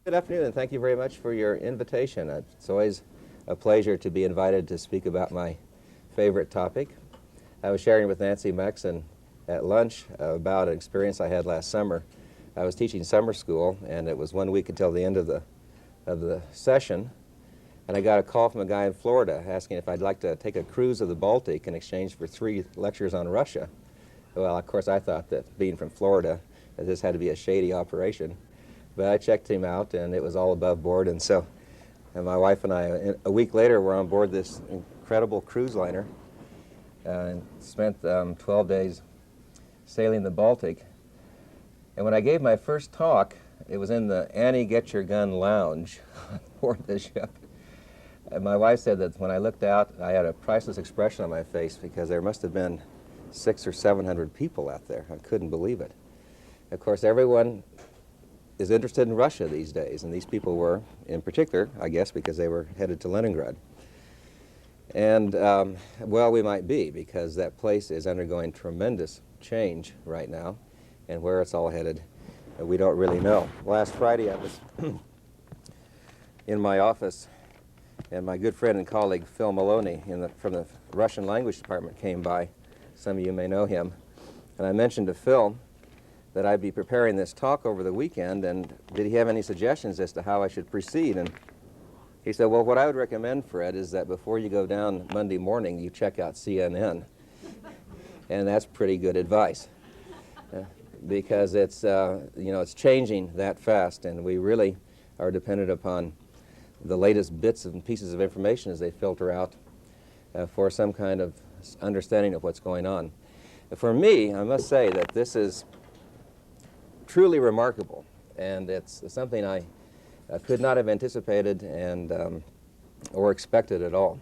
Good afternoon, and thank you very much for your invitation. It's always a pleasure to be invited to speak about my favorite topic. I was sharing with Nancy Maxon at lunch about an experience I had last summer. I was teaching summer school, and it was 1 week until the end of the session, and I got a call from a guy in Florida asking if I'd like to take a cruise of the Baltic in exchange for 3 lectures on Russia. Well, of course, I thought that being from Florida, that this had to be a shady operation. But I checked him out, and it was all above board. And so my wife and I, a week later, were on board this incredible cruise liner and spent 12 days sailing the Baltic. And when I gave my first talk, it was in the Annie Get Your Gun lounge on board the ship. And my wife said that when I looked out, I had a priceless expression on my face because there must have been 600 or 700 people out there. I couldn't believe it. Of course, everyone is interested in Russia these days, and these people were, in particular, I guess, because they were headed to Leningrad. And, well, we might be, because that place is undergoing tremendous change right now, and where it's all headed, we don't really know. Last Friday, I was in my office, and my good friend and colleague, Phil Maloney, from the Russian language department, came by. Some of you may know him. And I mentioned to Phil that I'd be preparing this talk over the weekend, and did he have any suggestions as to how I should proceed? And he said, well, what I would recommend, Fred, is that before you go down Monday morning, you check out CNN. And that's pretty good advice, because it's, it's changing that fast, and we really are dependent upon the latest bits and pieces of information as they filter out for some kind of understanding of what's going on. For me, I must say that this is truly remarkable, and it's something I could not have anticipated and or expected at all.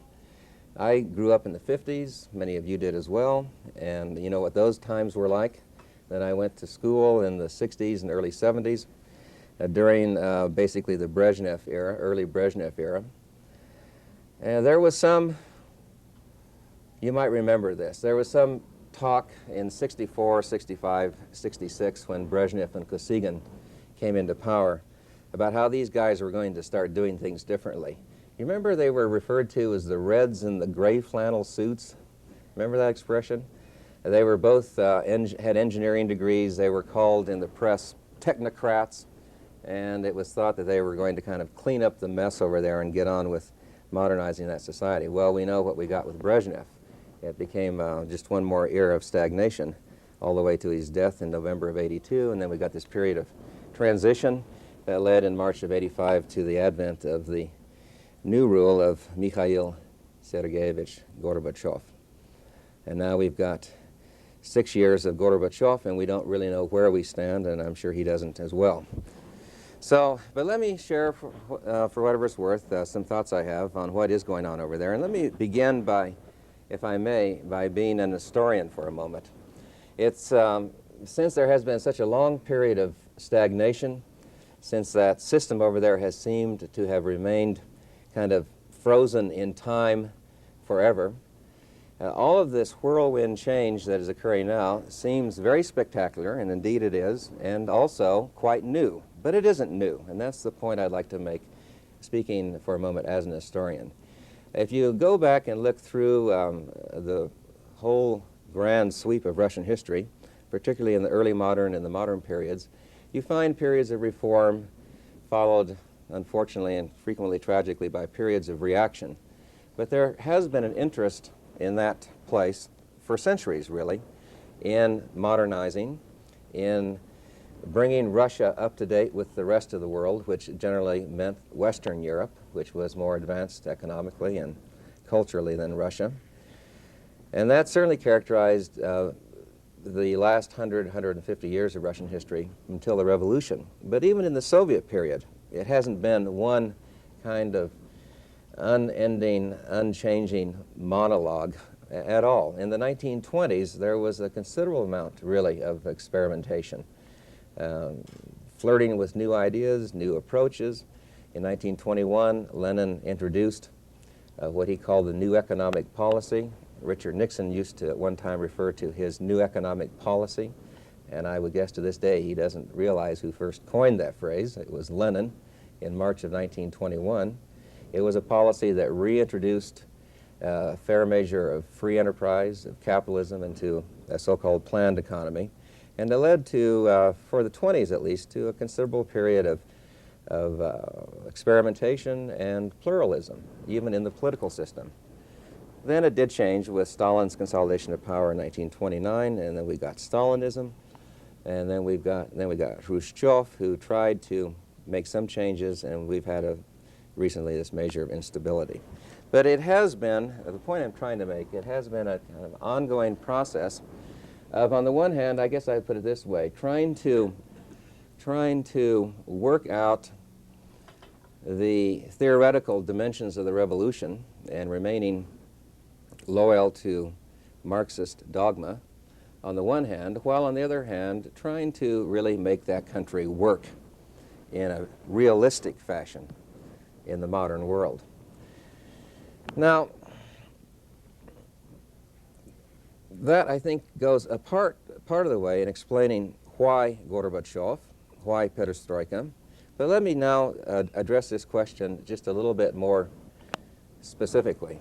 I grew up in the 50s, many of you did as well, and you know what those times were like. Then I went to school in the 60s and early 70s during basically the Brezhnev era, early Brezhnev era. And there was some, you might remember this, there was some talk in 64, 65, 66 when Brezhnev and Kosygin came into power about how these guys were going to start doing things differently. You remember they were referred to as the Reds in the gray flannel suits? Remember that expression? They were both had engineering degrees. They were called in the press technocrats, and it was thought that they were going to kind of clean up the mess over there and get on with modernizing that society. Well, we know what we got with Brezhnev. It became just one more era of stagnation all the way to his death in November of '82, and then we got this period of transition that led in March of '85 to the advent of the new rule of Mikhail Sergeyevich Gorbachev. And now we've got 6 years of Gorbachev, and we don't really know where we stand, and I'm sure he doesn't as well. So, but let me share, for whatever it's worth, some thoughts I have on what is going on over there. And let me begin by, if I may, by being an historian for a moment. It's, since there has been such a long period of stagnation, since that system over there has seemed to have remained kind of frozen in time forever, all of this whirlwind change that is occurring now seems very spectacular, and indeed it is, and also quite new. But it isn't new, and that's the point I'd like to make, speaking for a moment as an historian. If you go back and look through the whole grand sweep of Russian history, particularly in the early modern and the modern periods, you find periods of reform followed, unfortunately and frequently tragically, by periods of reaction. But there has been an interest in that place for centuries, really, in modernizing, in bringing Russia up to date with the rest of the world, which generally meant Western Europe, which was more advanced economically and culturally than Russia. And that certainly characterized the last 150 years of Russian history until the revolution. But even in the Soviet period, it hasn't been one kind of unending, unchanging monologue at all. In the 1920s, there was a considerable amount, really, of experimentation. Flirting with new ideas, new approaches. In 1921, Lenin introduced what he called the new economic policy. Richard Nixon used to at one time refer to his new economic policy, and I would guess to this day he doesn't realize who first coined that phrase. It was Lenin in March of 1921. It was a policy that reintroduced a fair measure of free enterprise, of capitalism, into a so-called planned economy. And it led to, for the 20s at least, to a considerable period of experimentation and pluralism, even in the political system. Then it did change with Stalin's consolidation of power in 1929, and then we got Stalinism, and then we got Khrushchev, who tried to make some changes, and we've had recently this measure of instability. But it has been, the point I'm trying to make, it has been a kind of ongoing process of, on the one hand, I guess I'd put it this way, trying to work out the theoretical dimensions of the revolution and remaining loyal to Marxist dogma on the one hand, while on the other hand trying to really make that country work in a realistic fashion in the modern world. Now, that, I think, goes a part of the way in explaining why Gorbachev, why perestroika. But let me now address this question just a little bit more specifically.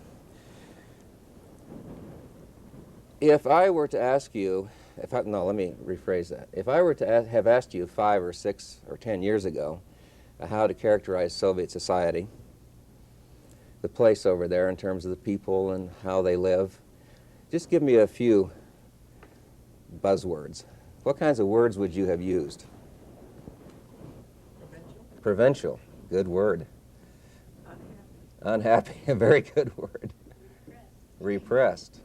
If I were to ask you, no, let me rephrase that. If I were to have asked you 5 or 6 or 10 years ago how to characterize Soviet society, the place over there in terms of the people and how they live, just give me a few buzzwords. What kinds of words would you have used? Provincial. Good word. Unhappy. A very good word. Repressed.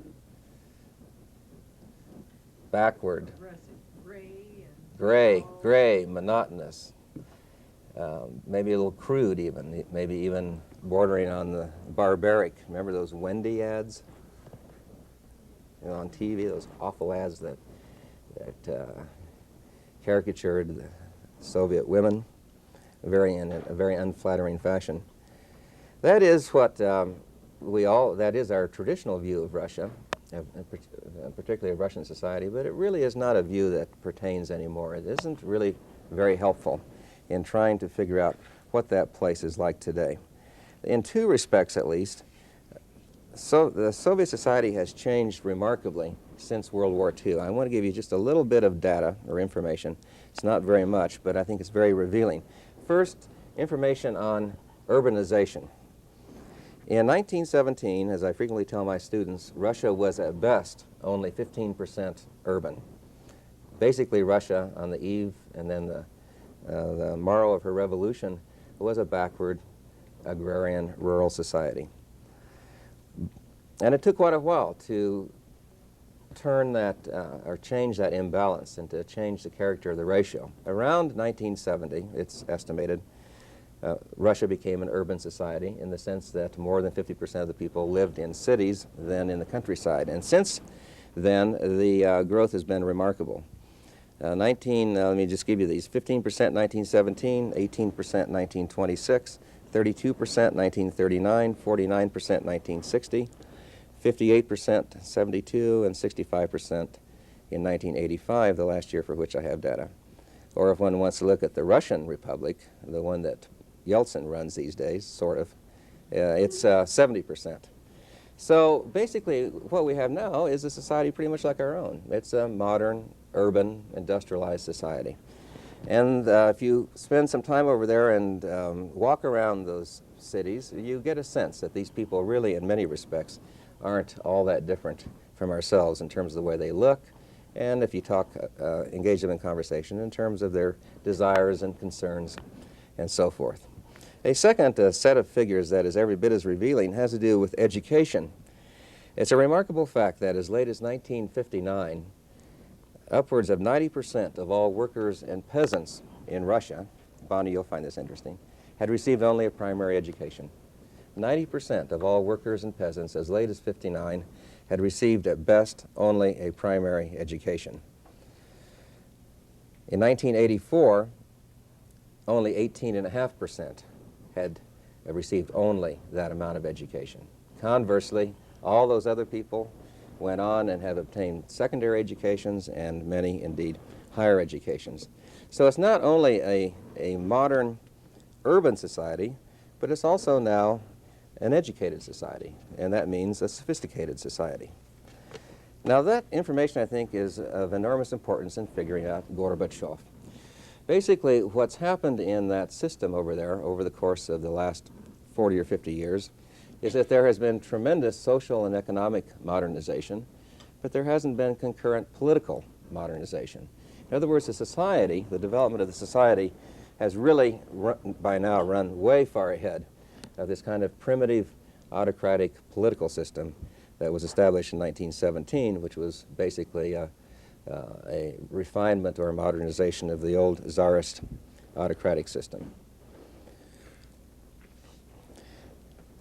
Backward. Gray, monotonous. Maybe a little crude even, maybe even bordering on the barbaric. Remember those Wendy ads? You know, on TV, those awful ads that caricatured the Soviet women in a very unflattering fashion. That is what that is our traditional view of Russia, particularly of Russian society, but it really is not a view that pertains anymore. It isn't really very helpful in trying to figure out what that place is like today. In 2 respects at least, so the Soviet society has changed remarkably since World War II. I want to give you just a little bit of data or information. It's not very much, but I think it's very revealing. First, information on urbanization. In 1917, as I frequently tell my students, Russia was at best only 15% urban. Basically, Russia, on the eve and then the morrow of her revolution, was a backward, agrarian, rural society. And it took quite a while to turn that, or change that imbalance and to change the character of the ratio. Around 1970, it's estimated, Russia became an urban society in the sense that more than 50% of the people lived in cities than in the countryside. And since then, the growth has been remarkable. Let me just give you these. 15% 1917, 18% 1926, 32% 1939, 49% 1960, 58% 72, and 65% in 1985, the last year for which I have data. Or if one wants to look at the Russian Republic, the one that Yeltsin runs these days, sort of, it's 70%. So basically what we have now is a society pretty much like our own. It's a modern, urban, industrialized society. And if you spend some time over there and walk around those cities, you get a sense that these people really, in many respects, aren't all that different from ourselves in terms of the way they look, and if you engage them in conversation in terms of their desires and concerns and so forth. A second set of figures that is every bit as revealing has to do with education. It's a remarkable fact that as late as 1959, upwards of 90% of all workers and peasants in Russia, Bonnie, you'll find this interesting, had received only a primary education. 90% of all workers and peasants as late as 59 had received at best only a primary education. In 1984, only 18.5% had received only that amount of education. Conversely, all those other people went on and have obtained secondary educations and many, indeed, higher educations. So it's not only a modern, urban society, but it's also now an educated society, and that means a sophisticated society. Now that information, I think, is of enormous importance in figuring out Gorbachev. Basically, what's happened in that system over there over the course of the last 40 or 50 years is that there has been tremendous social and economic modernization, but there hasn't been concurrent political modernization. In other words, the society, the development of the society, has really by now run way far ahead of this kind of primitive autocratic political system that was established in 1917, which was basically a refinement or a modernization of the old czarist autocratic system.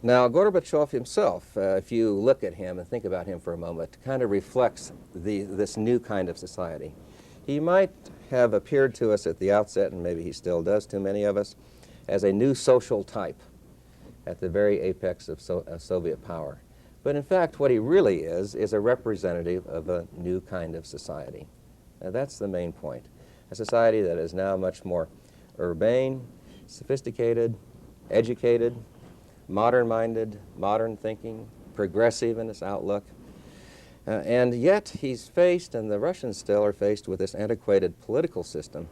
Now, Gorbachev himself, if you look at him and think about him for a moment, kind of reflects this new kind of society. He might have appeared to us at the outset, and maybe he still does to many of us, as a new social type at the very apex of Soviet power. But in fact, what he really is a representative of a new kind of society. Now, that's the main point. A society that is now much more urbane, sophisticated, educated, modern-minded, modern thinking, progressive in its outlook. And yet he's faced, and the Russians still are faced, with this antiquated political system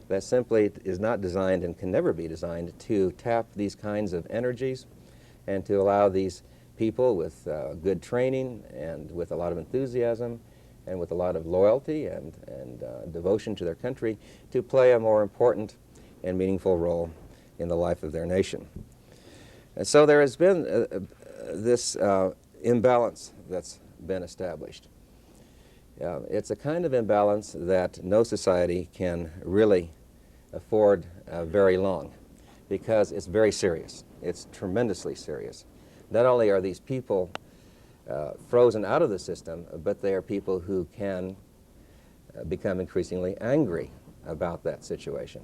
that simply is not designed and can never be designed to tap these kinds of energies and to allow these people with good training and with a lot of enthusiasm and with a lot of loyalty and devotion to their country to play a more important and meaningful role in the life of their nation. And so there has been this imbalance that's been established. It's a kind of imbalance that no society can really afford very long, because it's very serious. It's tremendously serious. Not only are these people frozen out of the system, but they are people who can become increasingly angry about that situation.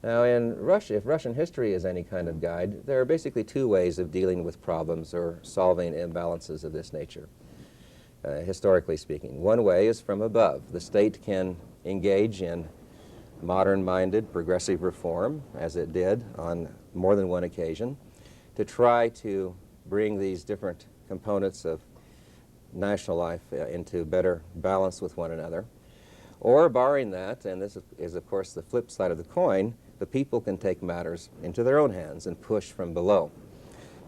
Now, in Russia, if Russian history is any kind of guide, there are basically two ways of dealing with problems or solving imbalances of this nature, historically speaking. One way is from above. The state can engage in modern-minded, progressive reform, as it did on more than one occasion, to try to bring these different components of national life into better balance with one another. Or, barring that, and this is of course the flip side of the coin, the people can take matters into their own hands and push from below.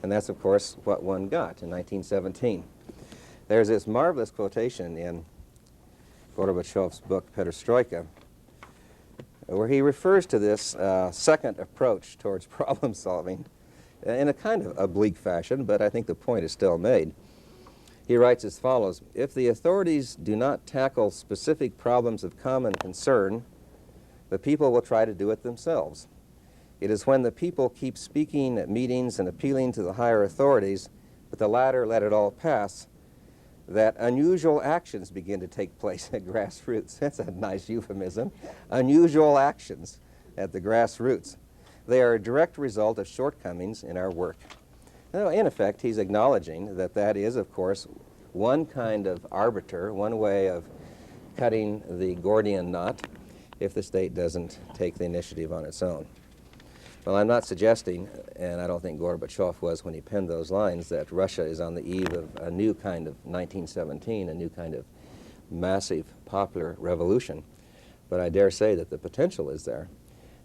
And that's, of course, what one got in 1917. There's this marvelous quotation in Gorbachev's book, Perestroika, where he refers to this second approach towards problem solving in a kind of oblique fashion, but I think the point is still made. He writes as follows: "If the authorities do not tackle specific problems of common concern, the people will try to do it themselves. It is when the people keep speaking at meetings and appealing to the higher authorities, but the latter let it all pass, that unusual actions begin to take place at grassroots." That's a nice euphemism. Unusual actions at the grassroots. They are a direct result of shortcomings in our work. Now, in effect, he's acknowledging that that is, of course, one kind of arbiter, one way of cutting the Gordian knot if the state doesn't take the initiative on its own. Well, I'm not suggesting, and I don't think Gorbachev was when he penned those lines, that Russia is on the eve of a new kind of 1917, a new kind of massive popular revolution. But I dare say that the potential is there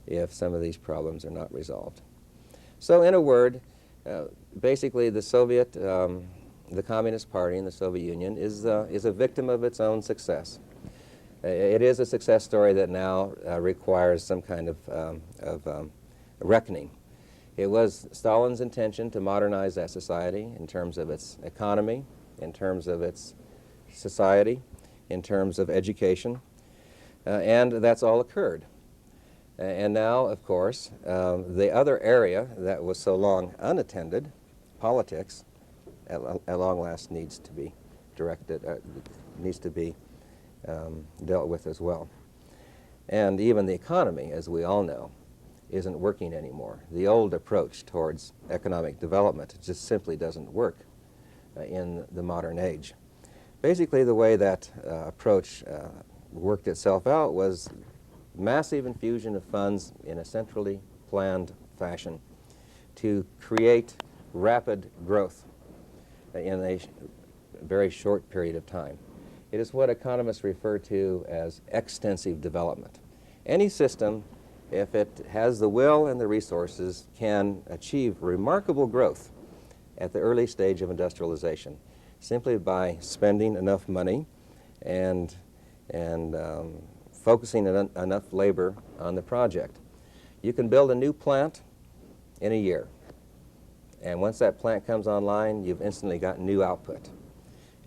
if some of these problems are not resolved. So in a word, basically the Soviet, the Communist Party in the Soviet Union is a victim of its own success. It is a success story that now requires some kind of reckoning. It was Stalin's intention to modernize that society in terms of its economy, in terms of its society, in terms of education, and that's all occurred. And now, of course, the other area that was so long unattended, politics, at long last needs to be directed, needs to be dealt with as well. And even the economy, as we all know, isn't working anymore. The old approach towards economic development just simply doesn't work in the modern age. Basically, the way that approach worked itself out was massive infusion of funds in a centrally planned fashion to create rapid growth in a very short period of time. It is what economists refer to as extensive development. Any system, if it has the will and the resources, can achieve remarkable growth at the early stage of industrialization simply by spending enough money and focusing enough labor on the project. You can build a new plant in a year, and once that plant comes online, you've instantly got new output.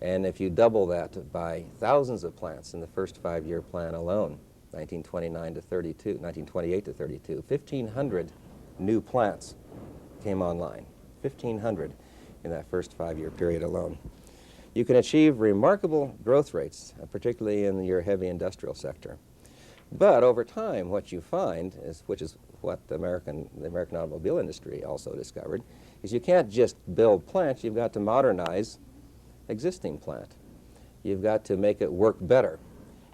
And if you double that by thousands of plants in the first 5-year plan alone, 1929 to 32, 1928 to 32, 1,500 new plants came online, 1,500 in that first 5-year period alone. You can achieve remarkable growth rates, particularly in your heavy industrial sector. But over time, what you find, which is what the American automobile industry also discovered, is you can't just build plants, you've got to modernize existing plant. You've got to make it work better.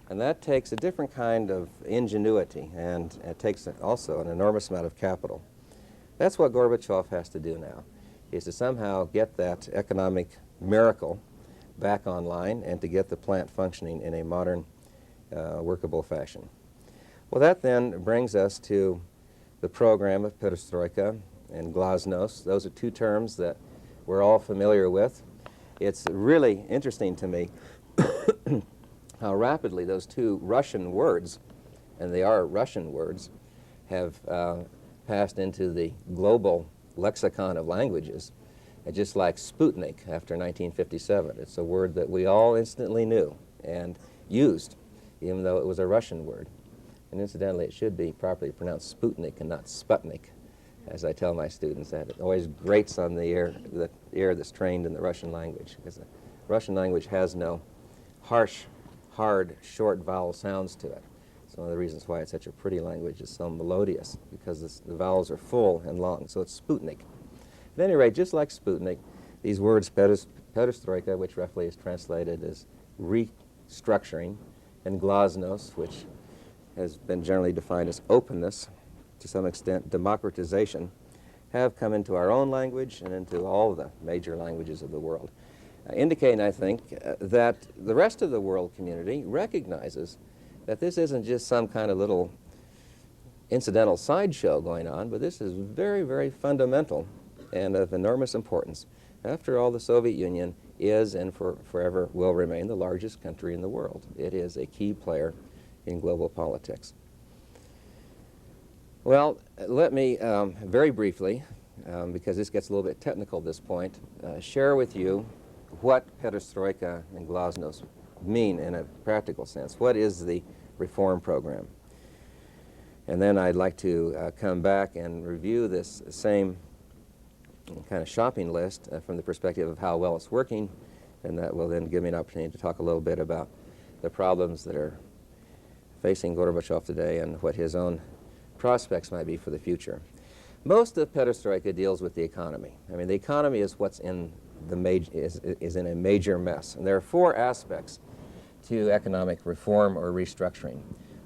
And that takes a different kind of ingenuity, and it takes also an enormous amount of capital. That's what Gorbachev has to do now, is to somehow get that economic miracle back online and to get the plant functioning in a modern, workable fashion. Well, that then brings us to the program of perestroika and glasnost. Those are two terms that we're all familiar with. It's really interesting to me how rapidly those two Russian words, and they are Russian words, have passed into the global lexicon of languages, just like Sputnik after 1957. It's a word that we all instantly knew and used, even though it was a Russian word. And incidentally, it should be properly pronounced Sputnik and not Sputnik, as I tell my students. That it always grates on the ear that's trained in the Russian language, because the Russian language has no harsh, hard, short vowel sounds to it. It's one of the reasons why it's such a pretty language. It's so melodious, because the vowels are full and long. So it's Sputnik. At any rate, just like Sputnik, these words perestroika, which roughly is translated as restructuring, and glasnost, which has been generally defined as openness, to some extent democratization, have come into our own language and into all the major languages of the world, indicating, I think, that the rest of the world community recognizes that this isn't just some kind of little incidental sideshow going on, but this is very, very fundamental and of enormous importance. After all, the Soviet Union is and forever will remain the largest country in the world. It is a key player in global politics. Well, let me very briefly, because this gets a little bit technical at this point, share with you what perestroika and glasnost mean in a practical sense. What is the reform program? And then I'd like to come back and review this same kind of shopping list from the perspective of how well it's working, and that will then give me an opportunity to talk a little bit about the problems that are facing Gorbachev today and what his own prospects might be for the future. Most of perestroika deals with the economy. I mean, the economy is what's in the is in a major mess, and there are four aspects to economic reform or restructuring.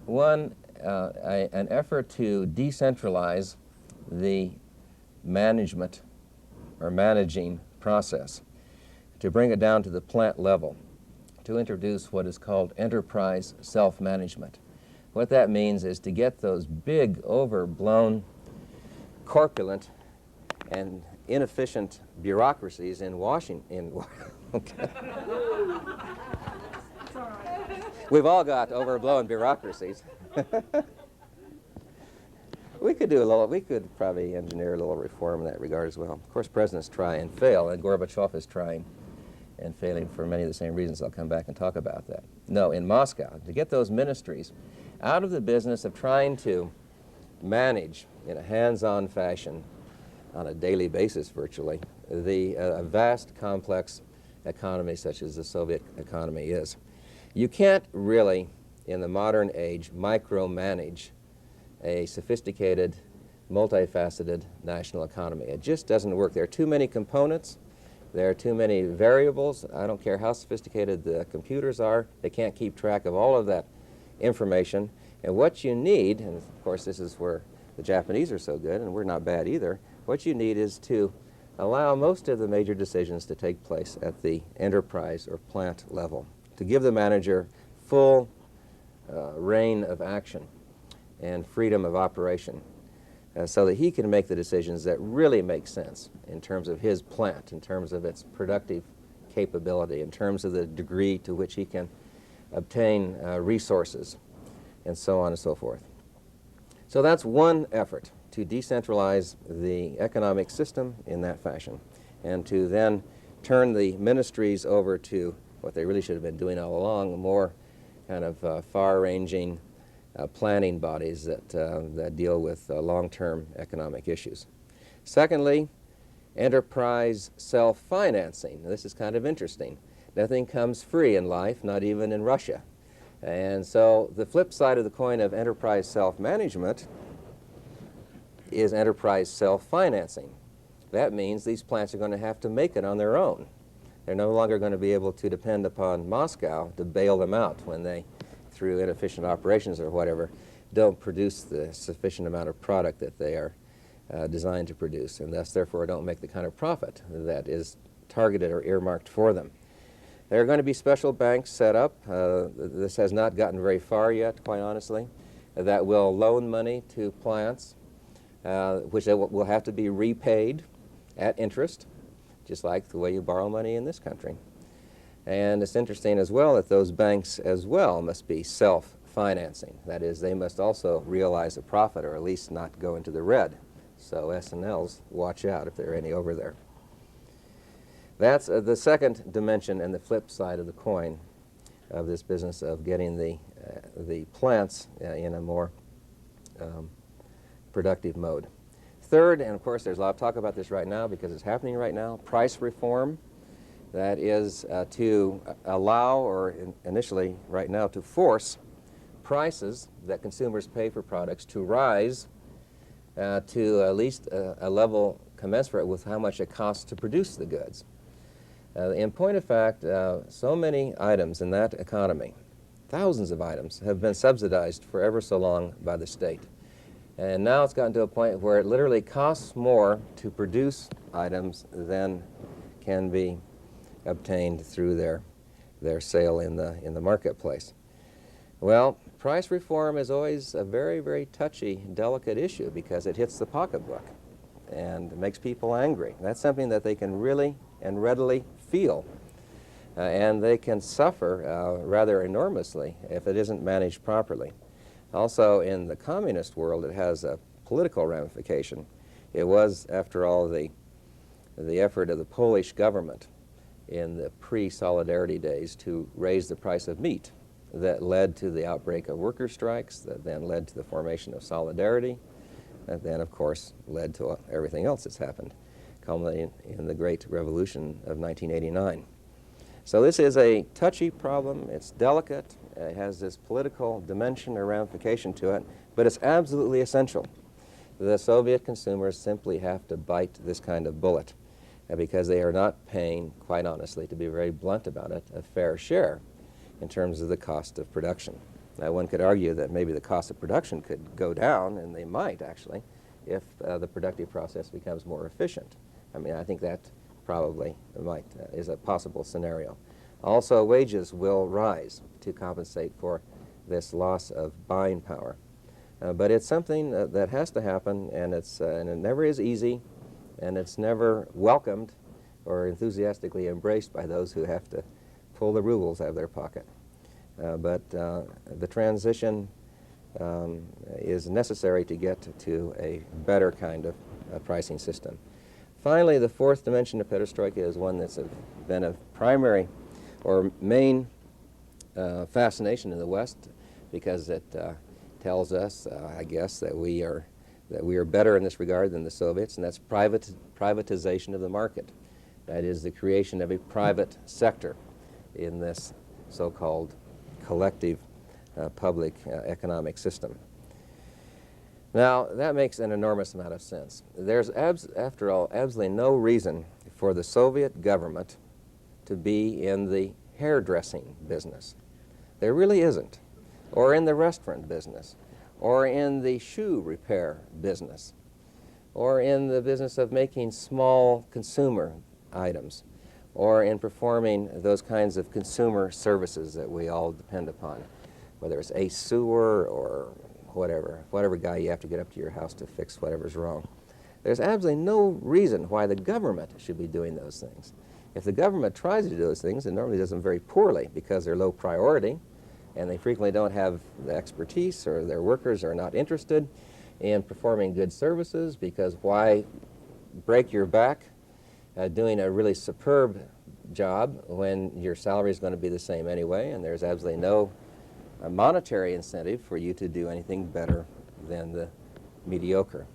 One, an effort to decentralize the management or managing process, to bring it down to the plant level, to introduce what is called enterprise self-management. What that means is to get those big, overblown, corpulent, and inefficient bureaucracies in Washington. Okay. We've all got overblown bureaucracies. We could probably engineer a little reform in that regard as well. Of course, presidents try and fail, and Gorbachev is trying and failing for many of the same reasons. I'll come back and talk about that. No, in Moscow, to get those ministries out of the business of trying to manage in a hands-on fashion on a daily basis virtually the vast, complex economy such as the Soviet economy is. You can't really, in the modern age, micromanage a sophisticated, multifaceted national economy. It just doesn't work. There are too many components. There are too many variables. I don't care how sophisticated the computers are. They can't keep track of all of that information. And what you need, and of course this is where the Japanese are so good, and we're not bad either. What you need is to allow most of the major decisions to take place at the enterprise or plant level, to give the manager full reign of action and freedom of operation so that he can make the decisions that really make sense in terms of his plant, in terms of its productive capability, in terms of the degree to which he can obtain resources, and so on and so forth. So that's one effort, to decentralize the economic system in that fashion, and to then turn the ministries over to what they really should have been doing all along, more kind of far-ranging planning bodies that deal with long-term economic issues. Secondly, enterprise self-financing. This is kind of interesting. Nothing comes free in life, not even in Russia. And so the flip side of the coin of enterprise self-management is enterprise self-financing. That means these plants are going to have to make it on their own. They're no longer going to be able to depend upon Moscow to bail them out when they, through inefficient operations or whatever, don't produce the sufficient amount of product that they are designed to produce, and thus, therefore, don't make the kind of profit that is targeted or earmarked for them. There are going to be special banks set up. This has not gotten very far yet, quite honestly, that will loan money to plants, which they will have to be repaid at interest, just like the way you borrow money in this country. And it's interesting as well that those banks as well must be self-financing. That is, they must also realize a profit, or at least not go into the red. So S&Ls, watch out if there are any over there. That's the second dimension and the flip side of the coin of this business of getting the plants in a more productive mode. Third, and of course there's a lot of talk about this right now because it's happening right now, price reform. That is to allow, or initially right now to force, prices that consumers pay for products to rise to at least a level commensurate with how much it costs to produce the goods. In point of fact, so many items in that economy, thousands of items, have been subsidized for ever so long by the state. And now it's gotten to a point where it literally costs more to produce items than can be obtained through their sale in the marketplace. Well, price reform is always a very, very touchy, delicate issue because it hits the pocketbook and makes people angry. That's something that they can really and readily feel, and they can suffer rather enormously if it isn't managed properly. Also, in the communist world, it has a political ramification. It was, after all, the effort of the Polish government in the pre-Solidarity days to raise the price of meat that led to the outbreak of worker strikes, that then led to the formation of Solidarity, that then, of course, led to everything else that's happened, culminating in the Great Revolution of 1989. So this is a touchy problem. It's delicate. It has this political dimension or ramification to it, but it's absolutely essential. The Soviet consumers simply have to bite this kind of bullet because they are not paying, quite honestly, to be very blunt about it, a fair share in terms of the cost of production. Now, one could argue that maybe the cost of production could go down, and they might, actually, if the productive process becomes more efficient. I mean, I think that probably is a possible scenario. Also, wages will rise to compensate for this loss of buying power. But it's something that has to happen, and and it never is easy, and it's never welcomed or enthusiastically embraced by those who have to pull the rubles out of their pocket. But the transition is necessary to get to a better kind of pricing system. Finally, the fourth dimension of perestroika is one that's been of primary or main fascination in the West because it tells us, I guess, that we are better in this regard than the Soviets, and that's privatization of the market. That is the creation of a private sector in this so-called collective public economic system. Now, that makes an enormous amount of sense. There's, after all, absolutely no reason for the Soviet government to be in the hairdressing business. There really isn't. Or in the restaurant business. or in the shoe repair business, or in the business of making small consumer items, or in performing those kinds of consumer services that we all depend upon, whether it's a sewer or whatever guy you have to get up to your house to fix whatever's wrong. There's absolutely no reason why the government should be doing those things. If the government tries to do those things, it normally does them very poorly because they're low priority and they frequently don't have the expertise, or their workers are not interested in performing good services, because why break your back doing a really superb job when your salary is going to be the same anyway, and there's absolutely no monetary incentive for you to do anything better than the mediocre.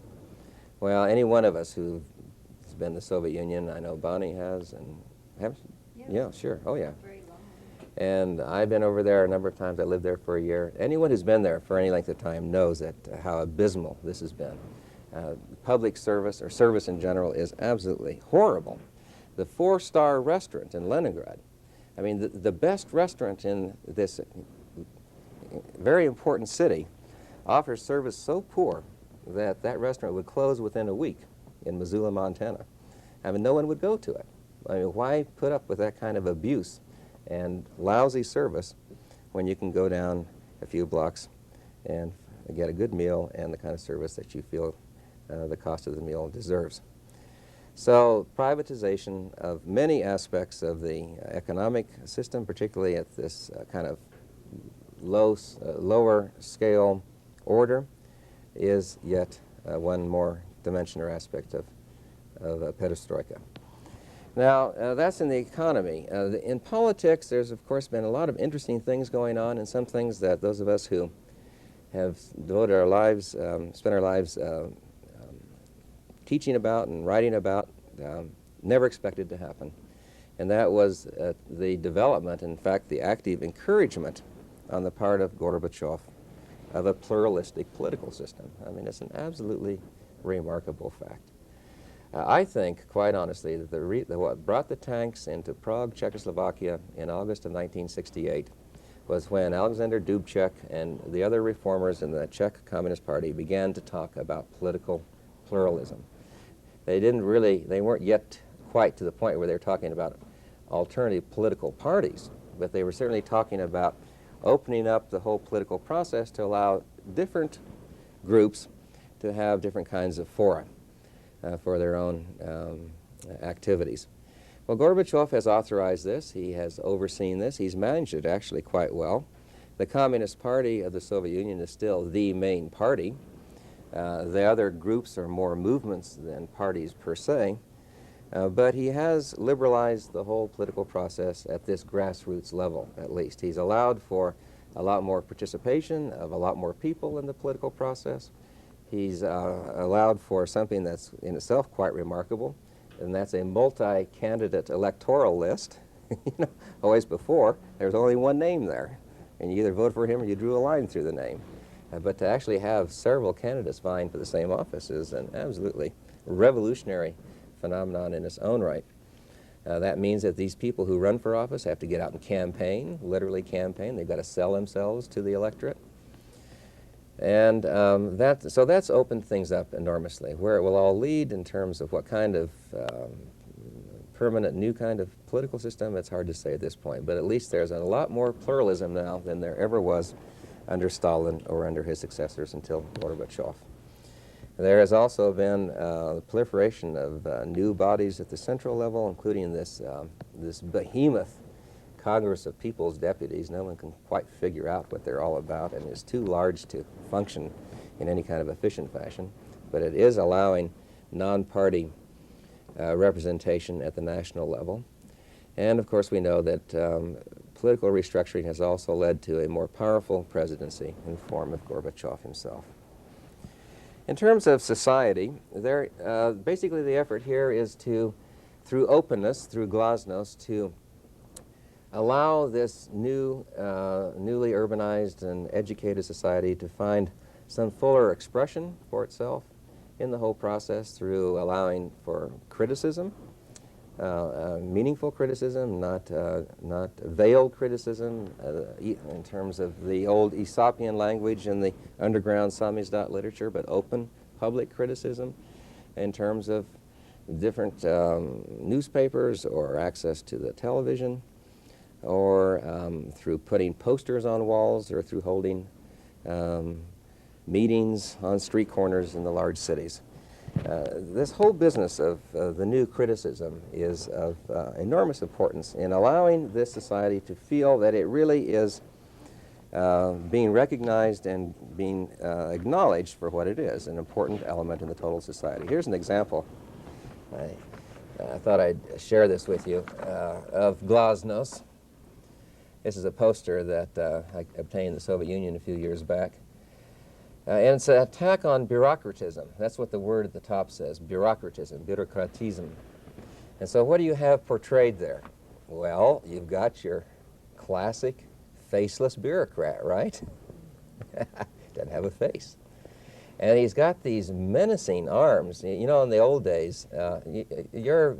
Well, any one of us who's been in the Soviet Union, I know Bonnie has, and yeah, sure, oh yeah. And I've been over there a number of times. I lived there for a year. Anyone who's been there for any length of time knows that how abysmal this has been. Public service, or service in general, is absolutely horrible. The 4-star restaurant in Leningrad, I mean, the best restaurant in this very important city, offers service so poor that that restaurant would close within a week in Missoula, Montana. I mean, no one would go to it. I mean, why put up with that kind of abuse and lousy service when you can go down a few blocks and get a good meal and the kind of service that you feel the cost of the meal deserves? So privatization of many aspects of the economic system, particularly at this kind of lower scale order, is yet one more dimension or aspect of perestroika. Now, that's in the economy. In politics, there's, of course, been a lot of interesting things going on, and some things that those of us who have devoted our lives, spent our lives teaching about and writing about, never expected to happen. And that was the development, in fact, the active encouragement on the part of Gorbachev of a pluralistic political system. I mean, it's an absolutely remarkable fact. I think, quite honestly, that what brought the tanks into Prague, Czechoslovakia in August of 1968 was when Alexander Dubček and the other reformers in the Czech Communist Party began to talk about political pluralism. They weren't yet quite to the point where they were talking about alternative political parties, but they were certainly talking about opening up the whole political process to allow different groups to have different kinds of fora for their own activities. Well, Gorbachev has authorized this. He has overseen this. He's managed it actually quite well. The Communist Party of the Soviet Union is still the main party. The other groups are more movements than parties per se. But he has liberalized the whole political process at this grassroots level, at least. He's allowed for a lot more participation of a lot more people in the political process. He's allowed for something that's in itself quite remarkable, and that's a multi-candidate electoral list. You know, always before, there was only one name there, and you either voted for him or you drew a line through the name. But to actually have several candidates vying for the same office is an absolutely revolutionary phenomenon in its own right. That means that these people who run for office have to get out and campaign, literally campaign. They've got to sell themselves to the electorate. And so that's opened things up enormously. Where it will all lead in terms of what kind of permanent new kind of political system, it's hard to say at this point. But at least there's a lot more pluralism now than there ever was under Stalin or under his successors until Gorbachev. There has also been the proliferation of new bodies at the central level, including this behemoth Congress of People's Deputies. No one can quite figure out what they're all about, and it's too large to function in any kind of efficient fashion. But it is allowing non-party representation at the national level. And of course we know that political restructuring has also led to a more powerful presidency in the form of Gorbachev himself. In terms of society, basically the effort here is to, through openness, through glasnost, to allow this newly urbanized and educated society to find some fuller expression for itself in the whole process through allowing for criticism, meaningful criticism, not veiled criticism in terms of the old Aesopian language and the underground samizdat literature, but open public criticism in terms of different newspapers or access to the television, or through putting posters on walls, or through holding meetings on street corners in the large cities. This whole business of the new criticism is of enormous importance in allowing this society to feel that it really is being recognized and being acknowledged for what it is, an important element in the total society. Here's an example. I thought I'd share this with you of Glasnost. This is a poster that I obtained in the Soviet Union a few years back. And it's an attack on bureaucratism. That's what the word at the top says, bureaucratism, bureaucratism. And so what do you have portrayed there? Well, you've got your classic faceless bureaucrat, right? Doesn't have a face. And he's got these menacing arms. You know, in the old days, your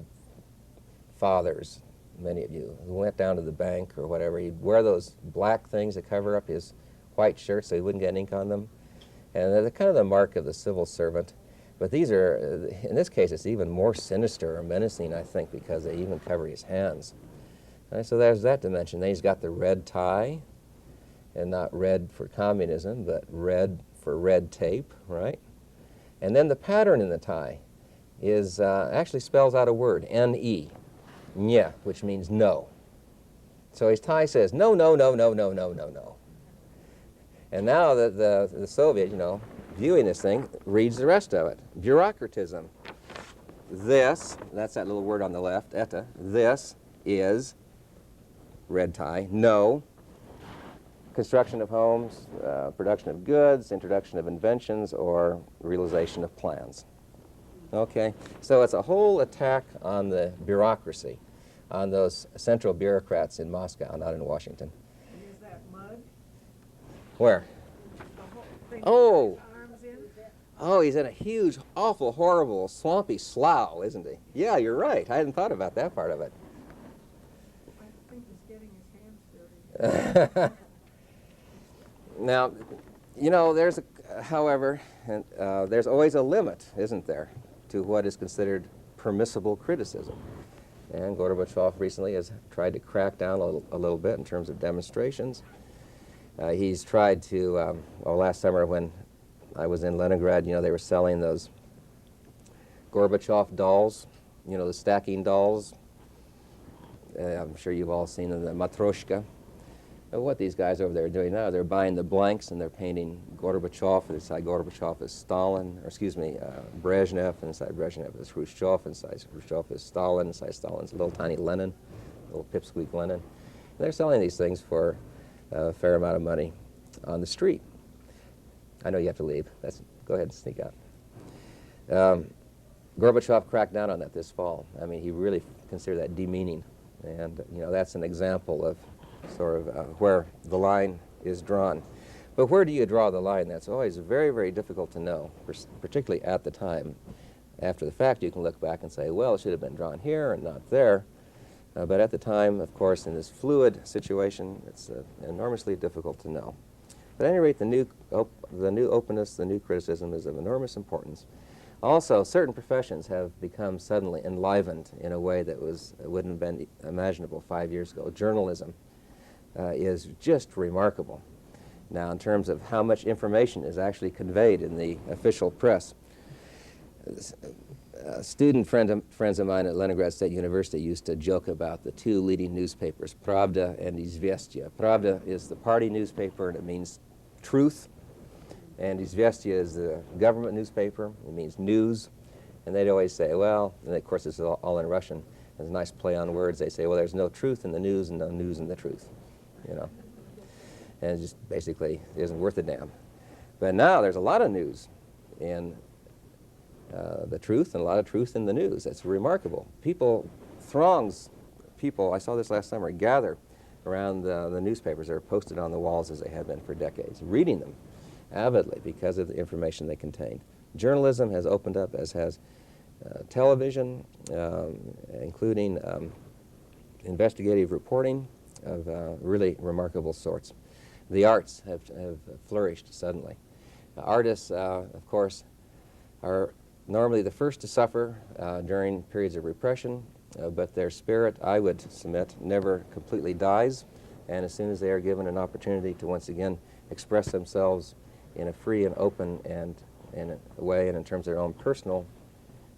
fathers, many of you, who went down to the bank or whatever, he'd wear those black things that cover up his white shirt so he wouldn't get ink on them. And they're kind of the mark of the civil servant. But these are, in this case, it's even more sinister or menacing, I think, because they even cover his hands. Right, so there's that dimension. Then he's got the red tie, and not red for communism, but red for red tape, right? And then the pattern in the tie is actually spells out a word, N-E, nye, which means no. So his tie says no, no, no, no, no, no, no, no. And now the Soviet, you know, viewing this thing, reads the rest of it. Bureaucratism. This, that's that little word on the left, eta, this is, red tie, no, construction of homes, production of goods, introduction of inventions, or realization of plans. Okay, so it's a whole attack on the bureaucracy, on those central bureaucrats in Moscow, not in Washington. Is that mud? Where? Oh. Oh, he's in a huge, awful, horrible, swampy slough, isn't he? Yeah, you're right. I hadn't thought about that part of it. I think he's getting his hands dirty. Now, you know, there's, however, there's always a limit, isn't there, to what is considered permissible criticism. And Gorbachev recently has tried to crack down a little bit in terms of demonstrations. He's tried to, well, last summer when I was in Leningrad, you know, they were selling those Gorbachev dolls, you know, the stacking dolls. I'm sure you've all seen them, the Matryoshka. What these guys over there are doing now, they're buying the blanks and they're painting Gorbachev. Inside Gorbachev is Stalin, or excuse me, Brezhnev, and inside Brezhnev is Khrushchev, inside Khrushchev is Stalin, inside Stalin's a little tiny Lenin, little pipsqueak Lenin. And they're selling these things for a fair amount of money on the street. I know you have to leave. Go ahead and sneak out. Gorbachev cracked down on that this fall. I mean, he really considered that demeaning. And, you know, that's an example of sort of where the line is drawn. But where do you draw the line? That's always very, very difficult to know, particularly at the time. After the fact, you can look back and say, well, it should have been drawn here and not there. But at the time, of course, in this fluid situation, it's enormously difficult to know. But at any rate, the new openness, the new criticism is of enormous importance. Also, certain professions have become suddenly enlivened in a way that wouldn't have been imaginable 5 years ago. Journalism is just remarkable. Now, in terms of how much information is actually conveyed in the official press, student friends of mine at Leningrad State University used to joke about the two leading newspapers, Pravda and Izvestia. Pravda is the party newspaper, and it means truth. And Izvestia is the government newspaper. It means news. And they'd always say, well, and of course this is all in Russian. There's a nice play on words. They say, well, there's no truth in the news and no news in the truth, you know. And it just basically isn't worth a damn. But now there's a lot of news in the truth and a lot of truth in the news. That's remarkable. Throngs, I saw this last summer, gather around the newspapers that are posted on the walls as they have been for decades, reading them avidly because of the information they contain. Journalism has opened up, as has television, including investigative reporting of really remarkable sorts. The arts have flourished suddenly. Artists, of course, are normally the first to suffer during periods of repression, but their spirit, I would submit, never completely dies. And as soon as they are given an opportunity to once again express themselves in a free and open and in a way and in terms of their own personal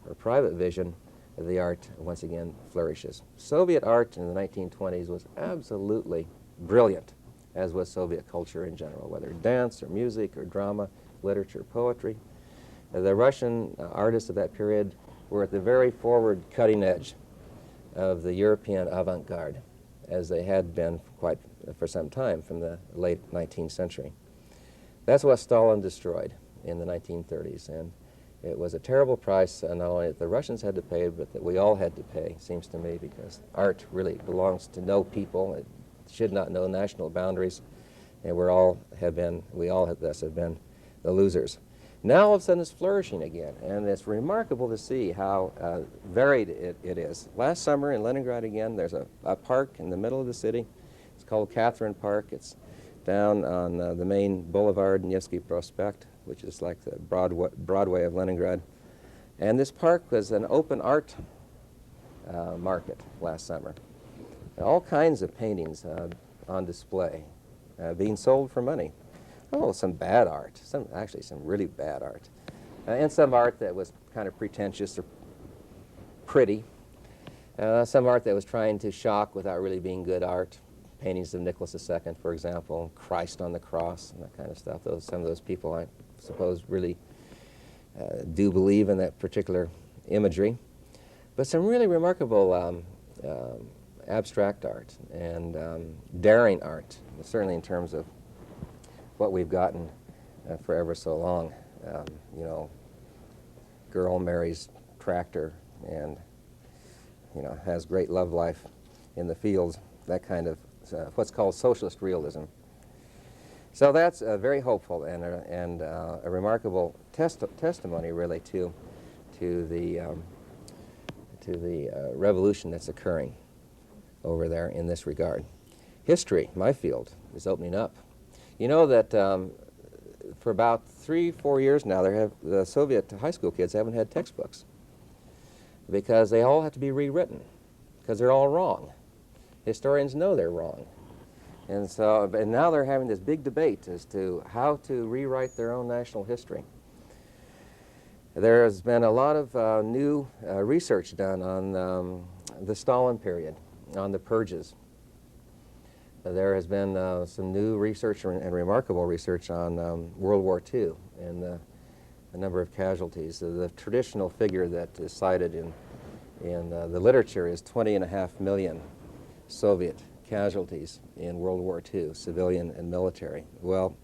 or private vision, the art once again flourishes. Soviet art in the 1920s was absolutely brilliant, as was Soviet culture in general, whether dance or music or drama, literature, poetry. The Russian artists of that period were at the very forward cutting edge of the European avant-garde, as they had been quite for some time from the late 19th century. That's what Stalin destroyed in the 1930s, and it was a terrible price, not only that the Russians had to pay, but that we all had to pay, seems to me, because art really belongs to no people. It should not know national boundaries, and we all have thus have been the losers. Now all of a sudden it's flourishing again, and it's remarkable to see how varied it is. Last summer in Leningrad again, there's a park in the middle of the city. It's called Catherine Park. It's down on the main boulevard, Nevsky Prospect, which is like the Broadway of Leningrad. And this park was an open art market last summer. All kinds of paintings on display, being sold for money. Oh, some bad art, actually some really bad art. And some art that was kind of pretentious or pretty. Some art that was trying to shock without really being good art. Paintings of Nicholas II, for example, Christ on the cross, and that kind of stuff. Some of those people, I suppose, really do believe in that particular imagery. But some really remarkable abstract art and daring art, certainly in terms of what we've gotten for ever so long. You know, girl marries tractor and, you know, has great love life in the fields, that kind of what's called socialist realism. So that's very hopeful and a remarkable testimony, really, to the revolution that's occurring over there in this regard. History, my field, is opening up. You know that for about 3-4 years now, the Soviet high school kids haven't had textbooks because they all have to be rewritten because they're all wrong. Historians know they're wrong. And so, and now they're having this big debate as to how to rewrite their own national history. There has been a lot of new research done on the Stalin period, on the purges. There has been some new research and remarkable research on World War II and the number of casualties. The traditional figure that is cited in the literature is 20.5 million Soviet casualties in World War II, civilian and military. Well,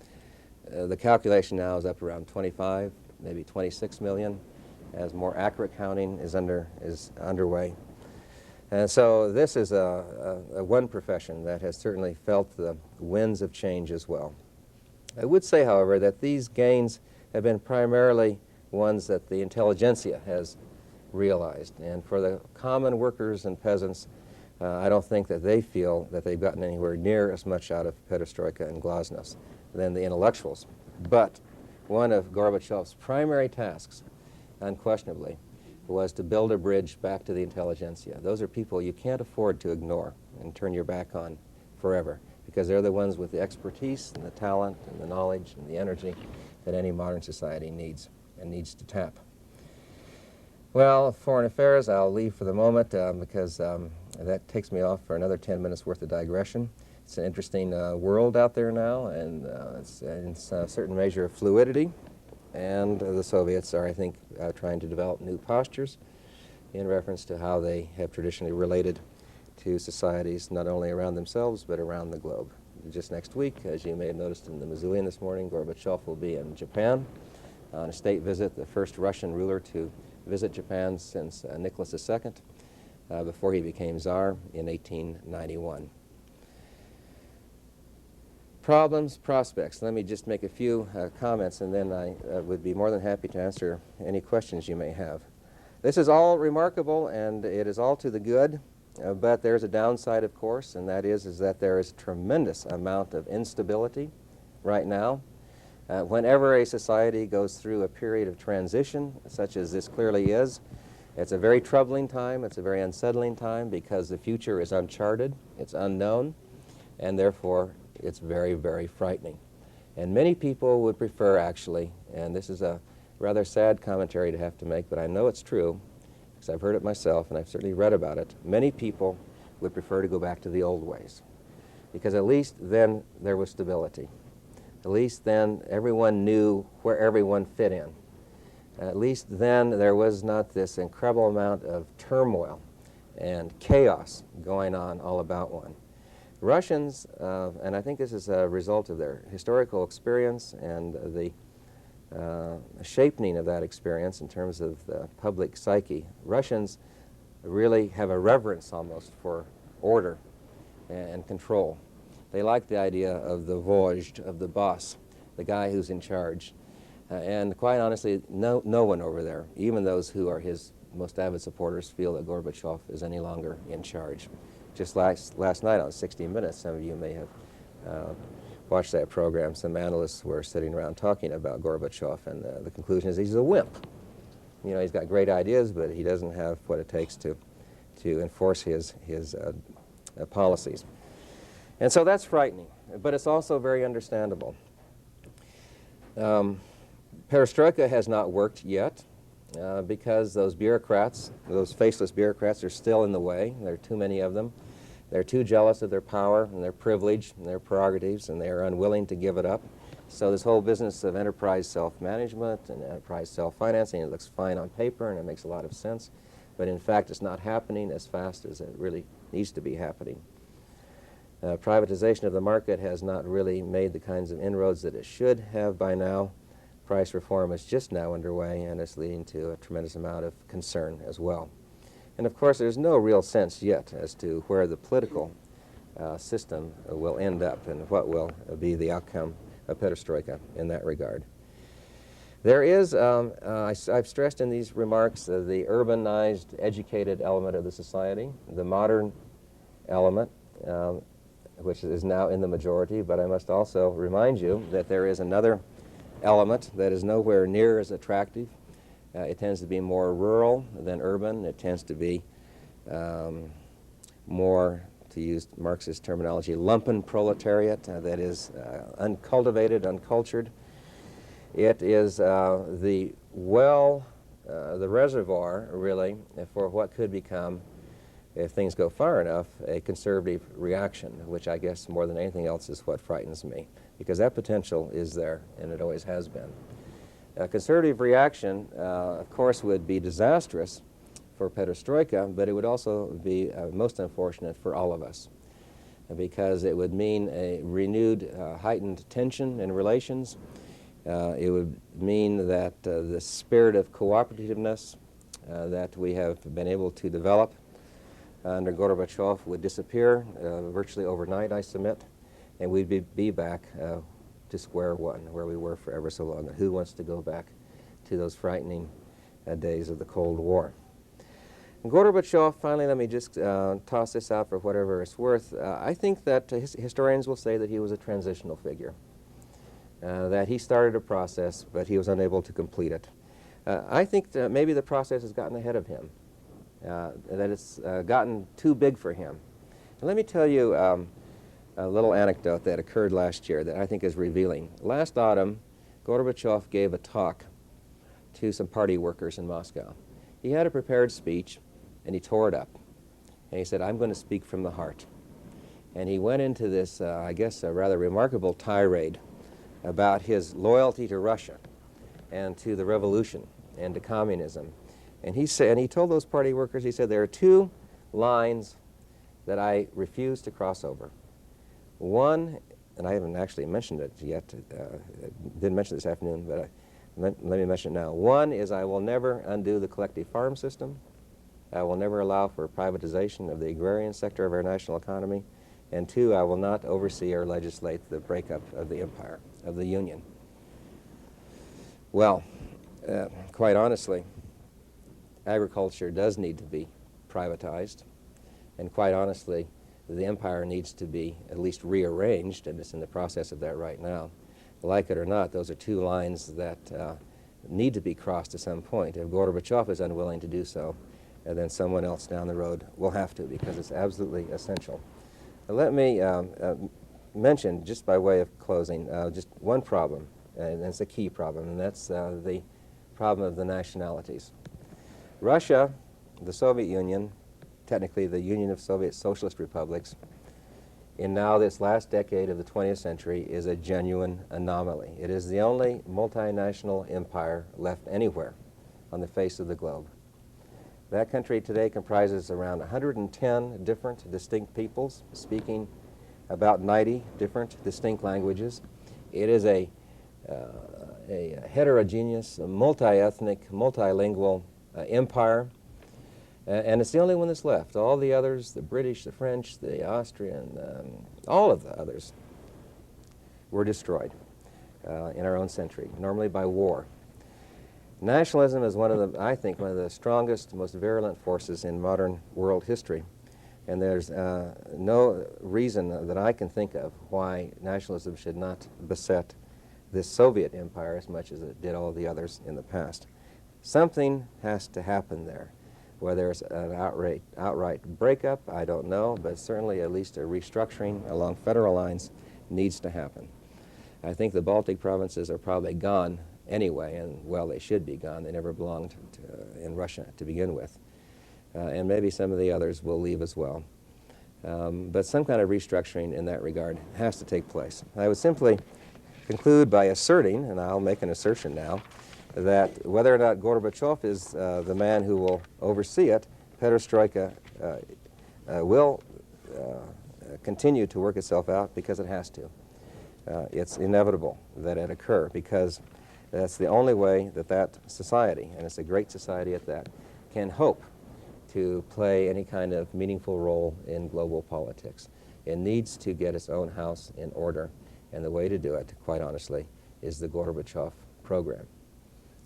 the calculation now is up around 25, maybe 26 million, as more accurate counting is underway. And so this is one profession that has certainly felt the winds of change as well. I would say, however, that these gains have been primarily ones that the intelligentsia has realized. And for the common workers and peasants, I don't think that they feel that they've gotten anywhere near as much out of perestroika and glasnost than the intellectuals. But one of Gorbachev's primary tasks, unquestionably, was to build a bridge back to the intelligentsia. Those are people you can't afford to ignore and turn your back on forever, because they're the ones with the expertise and the talent and the knowledge and the energy that any modern society needs and needs to tap. Well, foreign affairs I'll leave for the moment because that takes me off for another 10 minutes worth of digression. It's an interesting world out there now, and it's a certain measure of fluidity. And the Soviets are, I think, trying to develop new postures in reference to how they have traditionally related to societies not only around themselves but around the globe. Just next week, as you may have noticed in the Missoula this morning, Gorbachev will be in Japan on a state visit, the first Russian ruler to visit Japan since Nicholas II, before he became Tsar in 1891. Problems, prospects. Let me just make a few comments, and then I would be more than happy to answer any questions you may have. This is all remarkable, and it is all to the good, but there's a downside, of course, and that is that there is a tremendous amount of instability right now. Whenever a society goes through a period of transition, such as this clearly is, it's a very troubling time, it's a very unsettling time, because the future is uncharted, it's unknown, and therefore it's very, very frightening. And many people would prefer, actually, and this is a rather sad commentary to have to make, but I know it's true, because I've heard it myself and I've certainly read about it. Many people would prefer to go back to the old ways, because at least then there was stability. At least then everyone knew where everyone fit in. At least then there was not this incredible amount of turmoil and chaos going on all about one. Russians, and I think this is a result of their historical experience and the shaping of that experience in terms of the public psyche, Russians really have a reverence almost for order and control. They like the idea of the vozhd, of the boss, the guy who's in charge. And quite honestly, no one over there, even those who are his most avid supporters, feel that Gorbachev is any longer in charge. Just last night on 60 Minutes, some of you may have watched that program. Some analysts were sitting around talking about Gorbachev, and the conclusion is he's a wimp. You know, he's got great ideas, but he doesn't have what it takes to enforce his policies. And so that's frightening, but it's also very understandable. Perestroika has not worked yet because those bureaucrats, those faceless bureaucrats, are still in the way. There are too many of them. They're too jealous of their power and their privilege and their prerogatives, and they are unwilling to give it up. So this whole business of enterprise self-management and enterprise self-financing, it looks fine on paper and it makes a lot of sense, but in fact it's not happening as fast as it really needs to be happening. Privatization of the market has not really made the kinds of inroads that it should have by now. Price reform is just now underway, and it's leading to a tremendous amount of concern as well. And of course, there's no real sense yet as to where the political system will end up and what will be the outcome of perestroika in that regard. There is, I've stressed in these remarks, the urbanized, educated element of the society, the modern element, which is now in the majority, but I must also remind you that there is another element that is nowhere near as attractive. It tends to be more rural than urban. It tends to be more, to use Marxist terminology, lumpen proletariat, that is uncultivated, uncultured. It is the reservoir, really, for what could become, if things go far enough, a conservative reaction, which I guess more than anything else is what frightens me, because that potential is there, and it always has been. A conservative reaction, of course, would be disastrous for perestroika, but it would also be most unfortunate for all of us, because it would mean a renewed, heightened tension in relations. It would mean that the spirit of cooperativeness that we have been able to develop under Gorbachev would disappear virtually overnight, I submit, and we'd be back to square one, where we were for ever so long. And who wants to go back to those frightening days of the Cold War? And Gorbachev, finally, let me just toss this out for whatever it's worth. I think that historians will say that he was a transitional figure, that he started a process, but he was unable to complete it. I think that maybe the process has gotten ahead of him, that it's gotten too big for him. And let me tell you a little anecdote that occurred last year that I think is revealing. Last autumn, Gorbachev gave a talk to some party workers in Moscow. He had a prepared speech, and he tore it up. And he said, "I'm going to speak from the heart." And he went into this, I guess, a rather remarkable tirade about his loyalty to Russia and to the revolution and to communism. And he said, and he told those party workers, he said, there are two lines that I refuse to cross over. One, and I haven't actually mentioned it yet, didn't mention it this afternoon, but let me mention it now. One is I will never undo the collective farm system. I will never allow for privatization of the agrarian sector of our national economy. And two, I will not oversee or legislate the breakup of the empire, of the Union. Well, quite honestly, agriculture does need to be privatized, and quite honestly, the empire needs to be at least rearranged, and it's in the process of that right now. Like it or not, those are two lines that need to be crossed at some point. If Gorbachev is unwilling to do so, then someone else down the road will have to, because it's absolutely essential. Let me mention, just by way of closing, just one problem, and it's a key problem, and that's the problem of the nationalities. Russia, the Soviet Union, technically the Union of Soviet Socialist Republics, in now this last decade of the 20th century, is a genuine anomaly. It is the only multinational empire left anywhere on the face of the globe. That country today comprises around 110 different distinct peoples speaking about 90 different distinct languages. It is a heterogeneous, multi-ethnic, multilingual empire, and it's the only one that's left. All the others, the British, the French, the Austrian, all of the others were destroyed in our own century, normally by war. Nationalism is I think, one of the strongest, most virulent forces in modern world history. And there's no reason that I can think of why nationalism should not beset this Soviet empire as much as it did all the others in the past. Something has to happen there. Whether it's an outright breakup, I don't know, but certainly at least a restructuring along federal lines needs to happen. I think the Baltic provinces are probably gone anyway, and well, they should be gone. They never belonged in Russia to begin with. And maybe some of the others will leave as well. But some kind of restructuring in that regard has to take place. I would simply conclude by asserting, and I'll make an assertion now, that whether or not Gorbachev is the man who will oversee it, perestroika will continue to work itself out because it has to. It's inevitable that it occur, because that's the only way that that society, and it's a great society at that, can hope to play any kind of meaningful role in global politics. It needs to get its own house in order, and the way to do it, quite honestly, is the Gorbachev program.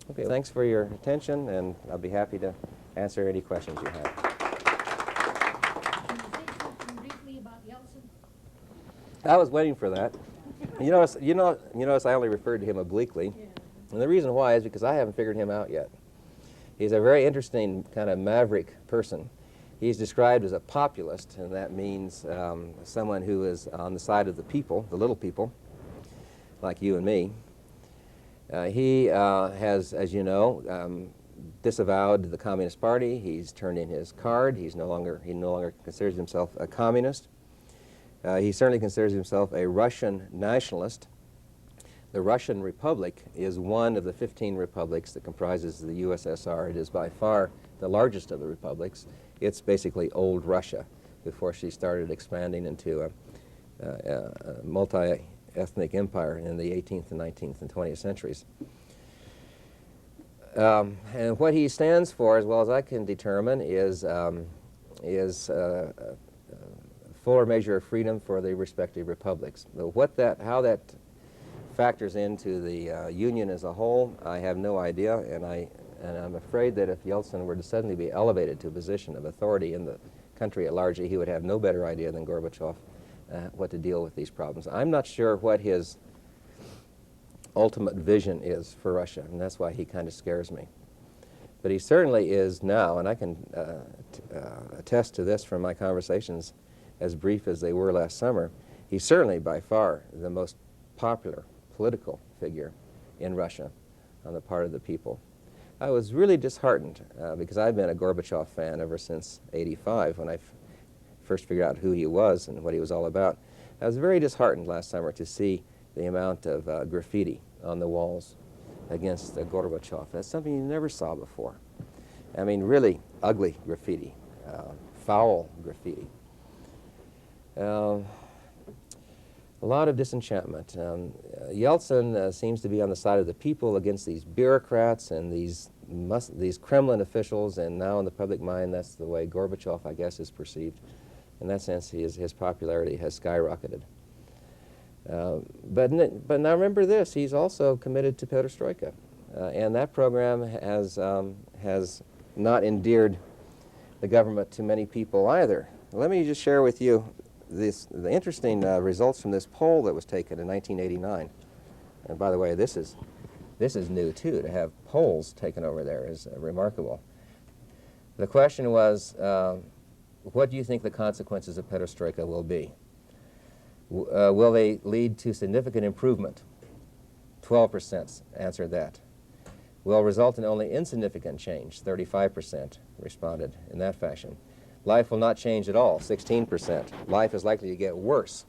Okay, thanks for your attention, and I'll be happy to answer any questions you have. Can you say something briefly about Yeltsin? I was waiting for that. You notice I only referred to him obliquely, Yeah. and the reason why is because I haven't figured him out yet. He's a very interesting kind of maverick person. He's described as a populist, and that means someone who is on the side of the people, the little people, like you and me. He has, as you know, disavowed the Communist Party. He's turned in his card. He no longer considers himself a communist. He certainly considers himself a Russian nationalist. The Russian Republic is one of the 15 republics that comprises the USSR. It is by far the largest of the republics. It's basically old Russia before she started expanding into a multi-ethnic empire in the 18th and 19th and 20th centuries. And what he stands for, as well as I can determine, is fuller measure of freedom for the respective republics. How that factors into the Union as a whole, I have no idea, and I'm afraid that if Yeltsin were to suddenly be elevated to a position of authority in the country at large, he would have no better idea than Gorbachev what to deal with these problems. I'm not sure what his ultimate vision is for Russia, and that's why he kind of scares me. But he certainly is now, and I can attest to this from my conversations, as brief as they were last summer, he's certainly by far the most popular political figure in Russia on the part of the people. I was really disheartened because I've been a Gorbachev fan ever since '85 when I first figured out who he was and what he was all about. I was very disheartened last summer to see the amount of graffiti on the walls against Gorbachev. That's something you never saw before. I mean, really ugly graffiti, foul graffiti. A lot of disenchantment. Yeltsin seems to be on the side of the people against these bureaucrats and these Kremlin officials, and now in the public mind, that's the way Gorbachev, I guess, is perceived. In that sense, his popularity has skyrocketed. But now remember this, he's also committed to perestroika, and that program has not endeared the government to many people either. Let me just share with you the interesting results from this poll that was taken in 1989. And by the way, this is new too. To have polls taken over there is remarkable. The question was, what do you think the consequences of perestroika will be? Will they lead to significant improvement? 12% answered that. Will result in only insignificant change? 35% responded in that fashion. Life will not change at all, 16%. Life is likely to get worse,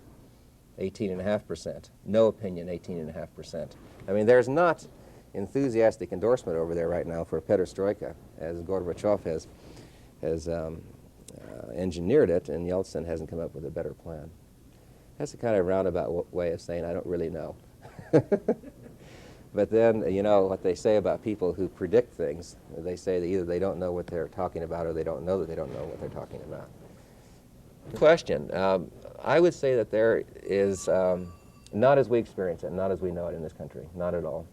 18.5%. No opinion, 18.5%. I mean, there's not enthusiastic endorsement over there right now for perestroika, as Gorbachev has engineered it, and Yeltsin hasn't come up with a better plan. That's a kind of roundabout way of saying I don't really know. But then, you know, what they say about people who predict things, they say that either they don't know what they're talking about or they don't know that they don't know what they're talking about. Question. I would say that there is, not as we experience it, not as we know it in this country, not at all.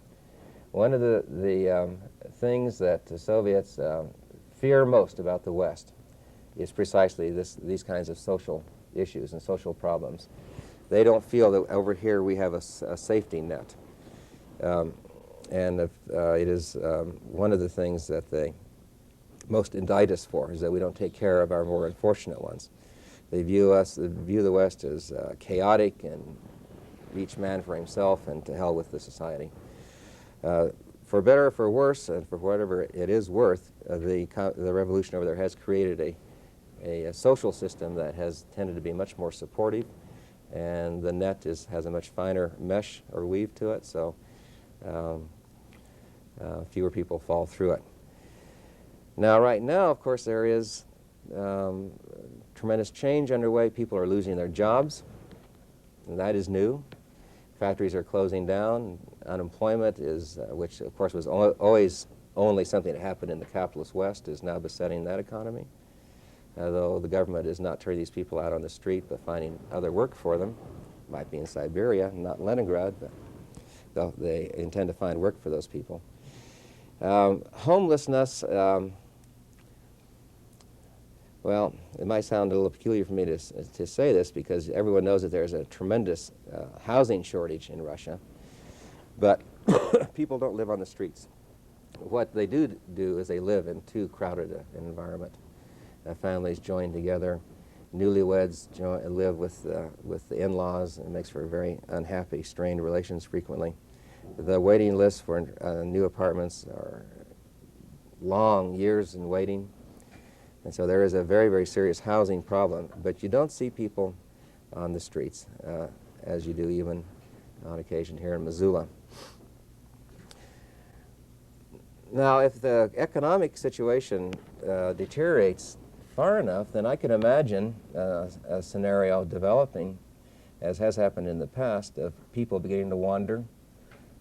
One of the things that the Soviets fear most about the West is precisely these kinds of social issues and social problems. They don't feel that over here we have a safety net. And it is one of the things that they most indict us for, is that we don't take care of our more unfortunate ones. They view the West as chaotic and each man for himself and to hell with the society. For better or for worse, and for whatever it is worth, the revolution over there has created a social system that has tended to be much more supportive, and the net has a much finer mesh or weave to it, so fewer people fall through it. Now, right now, of course, there is tremendous change underway. People are losing their jobs, and that is new. Factories are closing down. Unemployment is, which of course was always only something that happened in the capitalist West, is now besetting that economy. Although the government is not turning these people out on the street, but finding other work for them. Might be in Siberia, not in Leningrad, but they intend to find work for those people. Homelessness, well, it might sound a little peculiar for me to say this because everyone knows that there's a tremendous housing shortage in Russia, but people don't live on the streets. What they do is they live in too crowded an environment. Families join together. Newlyweds live with the in-laws, and it makes for very unhappy, strained relations frequently. The waiting lists for new apartments are long, years in waiting. And so there is a very, very serious housing problem. But you don't see people on the streets, as you do even on occasion here in Missoula. Now, if the economic situation deteriorates far enough, then I can imagine a scenario developing, as has happened in the past, of people beginning to wander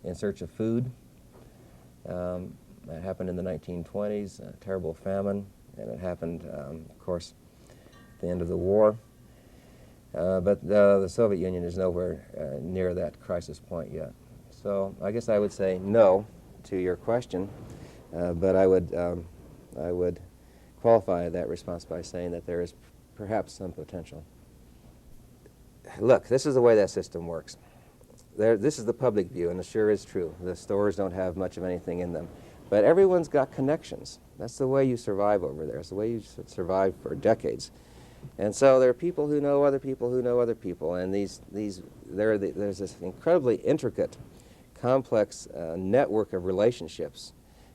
in search of food. That happened in the 1920s, a terrible famine, and it happened, of course, at the end of the war. But the Soviet Union is nowhere near that crisis point yet. So I guess I would say no to your question, but I would qualify that response by saying that there is perhaps some potential. Look, this is the way that system works. This is the public view, and it sure is true. The stores don't have much of anything in them. But everyone's got connections. That's the way you survive over there. It's the way you survive for decades. And so there are people who know other people who know other people, and there's this incredibly intricate, complex network of relationships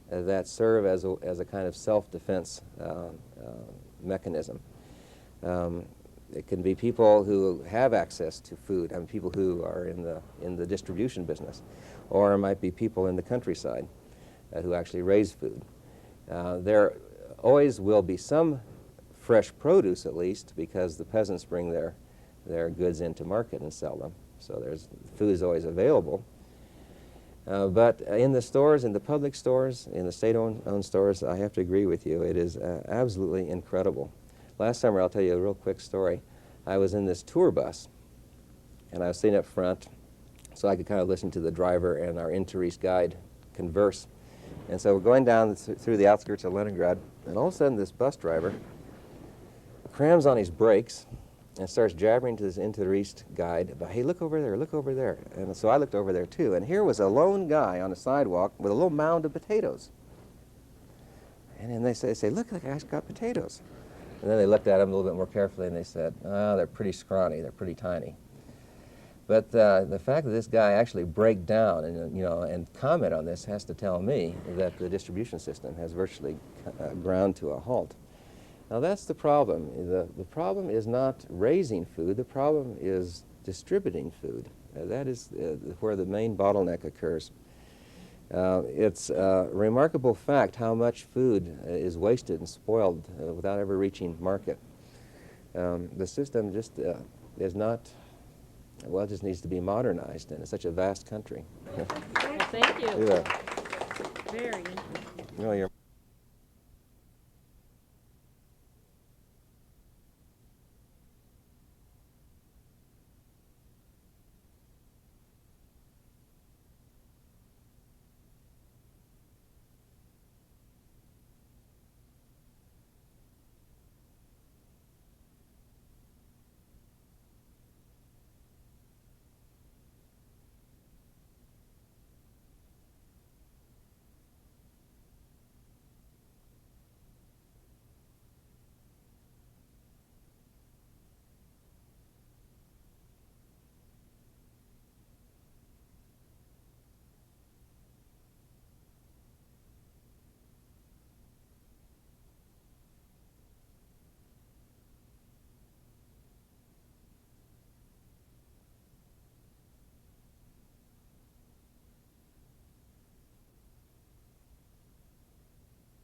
that serve as a kind of self-defense mechanism. It can be people who have access to food, I mean, people who are in the distribution business, or it might be people in the countryside who actually raise food. There always will be some fresh produce, at least, because the peasants bring their goods into market and sell them. So food is always available. But in the stores, in the public stores, in the state-owned stores, I have to agree with you. It is absolutely incredible. Last summer, I'll tell you a real quick story. I was in this tour bus, and I was sitting up front, so I could kind of listen to the driver and our in-tourist guide converse. And so we're going down through the outskirts of Leningrad, And all of a sudden, this bus driver crams on his brakes and starts jabbering to this into the east guide about, hey, look over there, look over there. And so I looked over there too, and here was a lone guy on the sidewalk with a little mound of potatoes. And then they say, look, that guy's got potatoes. And then they looked at him a little bit more carefully and they said, oh, they're pretty scrawny, they're pretty tiny. But the fact that this guy actually break down and, and comment on this has to tell me that the distribution system has virtually ground to a halt. Now that's the problem. The problem is not raising food, the problem is distributing food. That is where the main bottleneck occurs. It's a remarkable fact how much food is wasted and spoiled without ever reaching market. The system just is not, well, it just needs to be modernized, and it's such a vast country. Well, thank you. Yeah. Very interesting. Well, you're